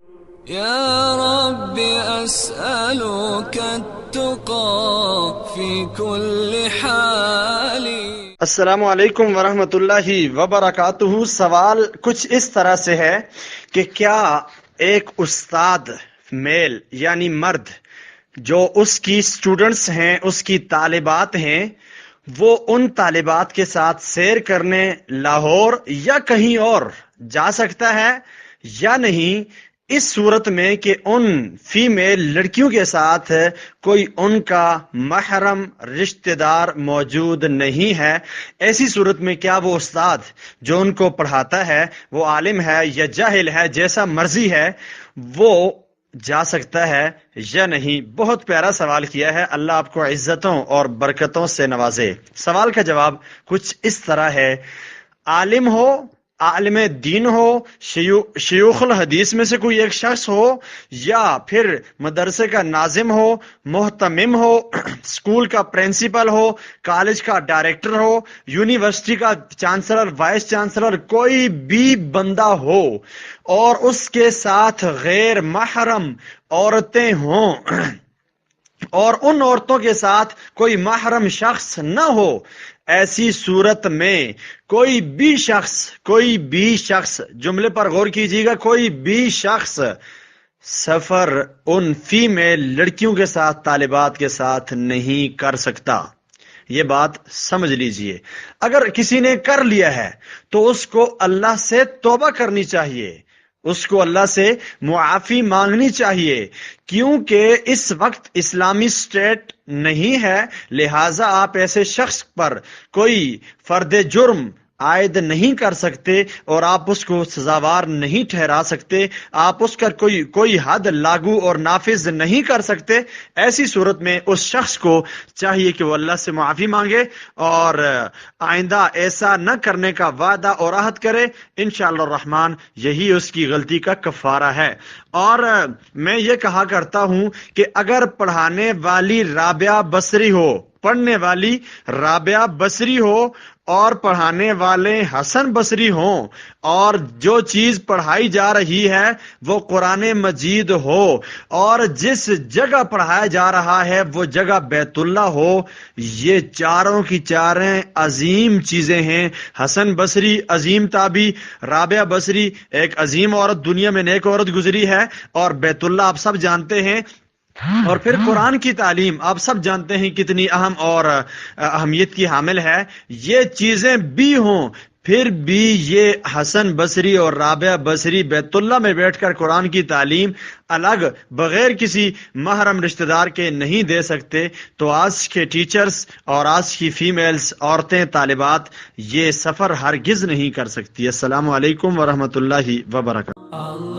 يا رب أسألك التقى في كل حال. السلام علیکم ورحمۃ اللہ وبرکاتہ۔ سوال کچھ اس طرح سے ہے کہ کیا ایک استاد میل یعنی مرد جو اس کی اسٹوڈنٹس ہیں، اس کی طالبات ہیں، وہ ان طالبات کے ساتھ سیر کرنے لاہور یا کہیں اور جا سکتا ہے یا نہیں، اس صورت میں کہ ان فیمیل لڑکیوں کے ساتھ کوئی ان کا محرم رشتہ دار موجود نہیں ہے؟ ایسی صورت میں کیا وہ استاد جو ان کو پڑھاتا ہے وہ عالم ہے یا جاہل ہے، جیسا مرضی ہے، وہ جا سکتا ہے یا نہیں؟ بہت پیارا سوال کیا ہے، اللہ آپ کو عزتوں اور برکتوں سے نوازے۔ سوال کا جواب کچھ اس طرح ہے، عالم ہو، عالم دین ہو، شیوخ الحدیث میں سے کوئی ایک شخص ہو، یا پھر مدرسے کا ناظم ہو، محتمم ہو، اسکول کا پرنسپل ہو، کالج کا ڈائریکٹر ہو، یونیورسٹی کا چانسلر، وائس چانسلر، کوئی بھی بندہ ہو اور اس کے ساتھ غیر محرم عورتیں ہوں اور ان عورتوں کے ساتھ کوئی محرم شخص نہ ہو، ایسی صورت میں کوئی بھی شخص جملے پر غور کیجیے گا، کوئی بھی شخص سفر ان فیمیل لڑکیوں کے ساتھ، طالبات کے ساتھ نہیں کر سکتا۔ یہ بات سمجھ لیجئے۔ اگر کسی نے کر لیا ہے تو اس کو اللہ سے توبہ کرنی چاہیے، اس کو اللہ سے معافی مانگنی چاہیے، کیونکہ اس وقت اسلامی اسٹیٹ نہیں ہے، لہٰذا آپ ایسے شخص پر کوئی فرد جرم عائد نہیں کر سکتے اور آپ اس کو سزاوار نہیں ٹھہرا سکتے، آپ اس کا کوئی حد لاگو اور نافذ نہیں کر سکتے۔ ایسی صورت میں اس شخص کو چاہیے کہ وہ اللہ سے معافی مانگے اور آئندہ ایسا نہ کرنے کا وعدہ اور عہد کرے، انشاءاللہ الرحمن یہی اس کی غلطی کا کفارہ ہے۔ اور میں یہ کہا کرتا ہوں کہ اگر پڑھانے والی رابعہ بصری ہو، پڑھنے والی رابعہ بصری ہو اور پڑھانے والے حسن بصری ہوں، اور جو چیز پڑھائی جا رہی ہے وہ قرآن مجید ہو، اور جس جگہ پڑھایا جا رہا ہے وہ جگہ بیت اللہ ہو، یہ چاروں کی چاریں عظیم چیزیں ہیں۔ حسن بصری عظیم تابعی، رابعہ بصری ایک عظیم عورت، دنیا میں نیک عورت گزری ہے، اور بیت اللہ آپ سب جانتے ہیں، اور پھر قرآن کی تعلیم آپ سب جانتے ہیں کتنی اہم اور اہمیت کی حامل ہے۔ یہ چیزیں بھی ہوں، پھر بھی یہ حسن بصری اور رابعہ بصری بیت اللہ میں بیٹھ کر قرآن کی تعلیم الگ بغیر کسی محرم رشتہ دار کے نہیں دے سکتے، تو آج کے ٹیچرز اور آج کی فیمیلز، عورتیں، طالبات یہ سفر ہرگز نہیں کر سکتی۔ السلام علیکم ورحمۃ اللہ وبرکاتہ۔